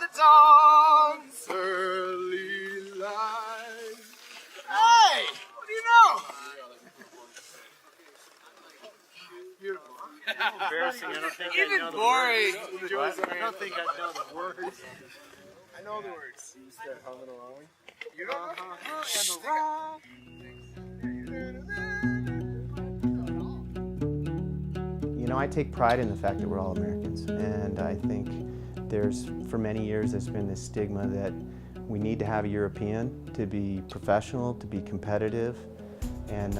the dawn's early light. Hey, what do you know? Beautiful. Embarrassing. I don't think Even I know the boring. words. I don't think I know the words. I know the words. You start humming along. You don't You know, I take pride in the fact that we're all Americans, and I think for many years, there's been this stigma that we need to have a European to be professional, to be competitive, and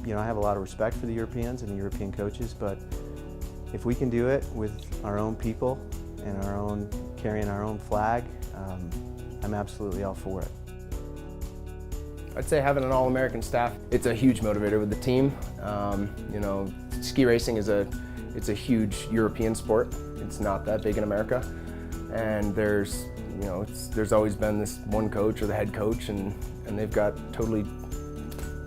you know, I have a lot of respect for the Europeans and the European coaches, but if we can do it with our own people and carrying our own flag, I'm absolutely all for it. I'd say having an all-American staff, it's a huge motivator with the team. You know, ski racing it's a huge European sport. It's not that big in America, and there's always been this one coach or the head coach, and they've got totally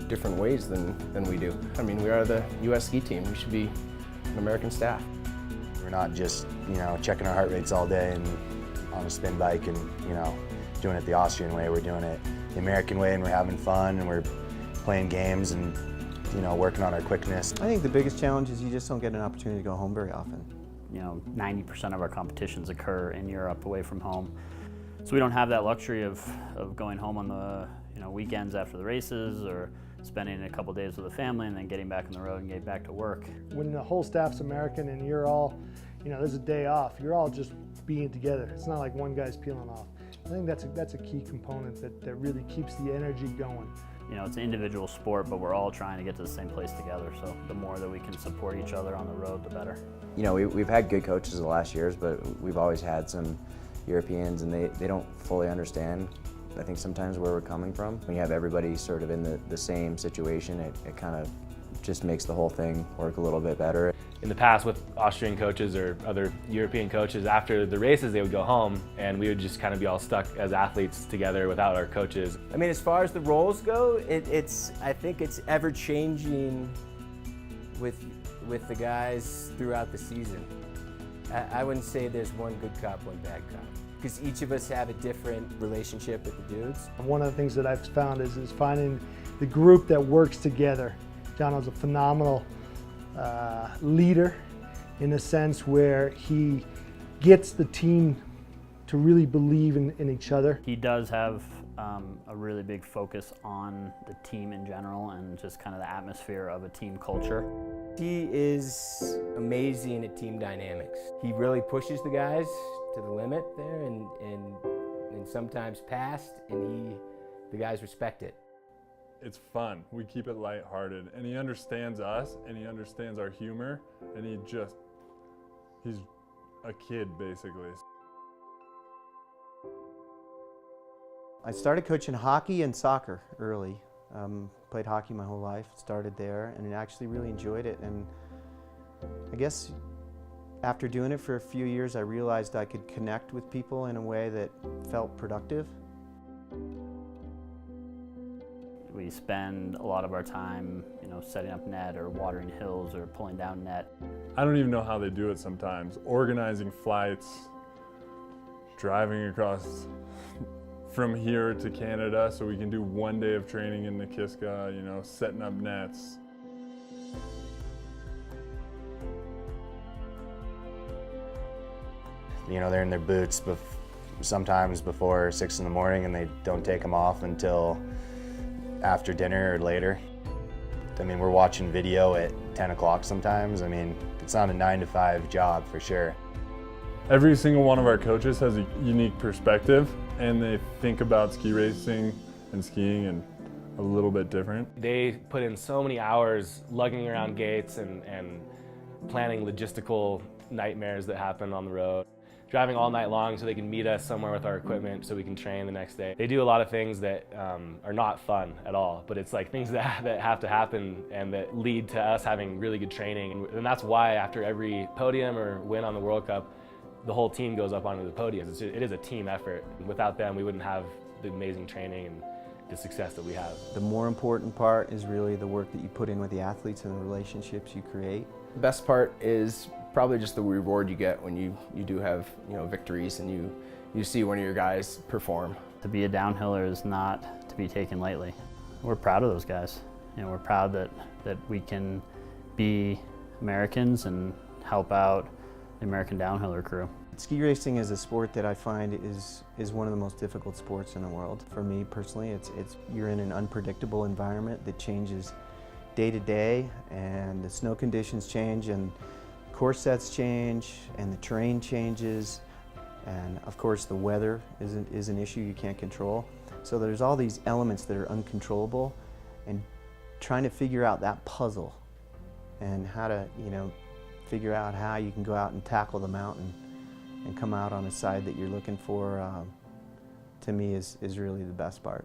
different ways than we do. I mean, we are the U.S. ski team. We should be an American staff. We're not just, you know, checking our heart rates all day and on a spin bike and, you know, doing it the Austrian way. We're doing it the American way, and we're having fun, and we're playing games and, you know, working on our quickness. I think the biggest challenge is you just don't get an opportunity to go home very often. You know, 90% of our competitions occur in Europe away from home. So we don't have that luxury of going home on the weekends after the races, or spending a couple days with the family and then getting back on the road and getting back to work. When the whole staff's American and you're all, you know, there's a day off, you're all just being together. It's not like one guy's peeling off. I think that's a key component that really keeps the energy going. You know, it's an individual sport, but we're all trying to get to the same place together. So the more that we can support each other on the road, the better. You know, we've had good coaches the last years, but we've always had some Europeans, and they don't fully understand, I think, sometimes where we're coming from. When you have everybody sort of in the same situation, it kind of just makes the whole thing work a little bit better. In the past, with Austrian coaches or other European coaches, after the races they would go home and we would just kind of be all stuck as athletes together without our coaches. I mean, as far as the roles go, I think it's ever changing with the guys throughout the season. I wouldn't say there's one good cop, one bad cop, because each of us have a different relationship with the dudes. One of the things that I've found is finding the group that works together. Jono's a phenomenal leader in a sense where he gets the team to really believe in each other. He does have a really big focus on the team in general and just kind of the atmosphere of a team culture. He is amazing at team dynamics. He really pushes the guys to the limit there and sometimes past, and the guys respect it. It's fun. We keep it lighthearted, and he understands us, and he understands our humor, and he's a kid, basically. I started coaching hockey and soccer early. Played hockey my whole life, started there, and actually really enjoyed it. And I guess after doing it for a few years, I realized I could connect with people in a way that felt productive. We spend a lot of our time, you know, setting up net or watering hills or pulling down net. I don't even know how they do it sometimes. Organizing flights, driving across from here to Canada so we can do one day of training in Nikiska, you know, setting up nets. You know, they're in their boots sometimes before 6 in the morning, and they don't take them off until after dinner or later. I mean, we're watching video at 10 o'clock sometimes. I mean, it's not a 9-to-5 job for sure. Every single one of our coaches has a unique perspective, and they think about ski racing and skiing and a little bit different. They put in so many hours lugging around gates and planning logistical nightmares that happen on the road. Driving all night long so they can meet us somewhere with our equipment so we can train the next day. They do a lot of things that are not fun at all, but it's like things that have to happen and that lead to us having really good training. And that's why after every podium or win on the World Cup, the whole team goes up onto the podium. It is a team effort. Without them, we wouldn't have the amazing training and the success that we have. The more important part is really the work that you put in with the athletes and the relationships you create. The best part is probably just the reward you get when you do have, you know, victories and you see one of your guys perform. To be a downhiller is not to be taken lightly. We're proud of those guys. You know, we're proud that we can be Americans and help out the American downhiller crew. Ski racing is a sport that I find is one of the most difficult sports in the world. For me personally, you're in an unpredictable environment that changes day to day, and the snow conditions change, and course sets change, and the terrain changes, and of course the weather is an issue you can't control. So there's all these elements that are uncontrollable, and trying to figure out that puzzle and how to, you know, figure out how you can go out and tackle the mountain and come out on a side that you're looking for, to me is really the best part.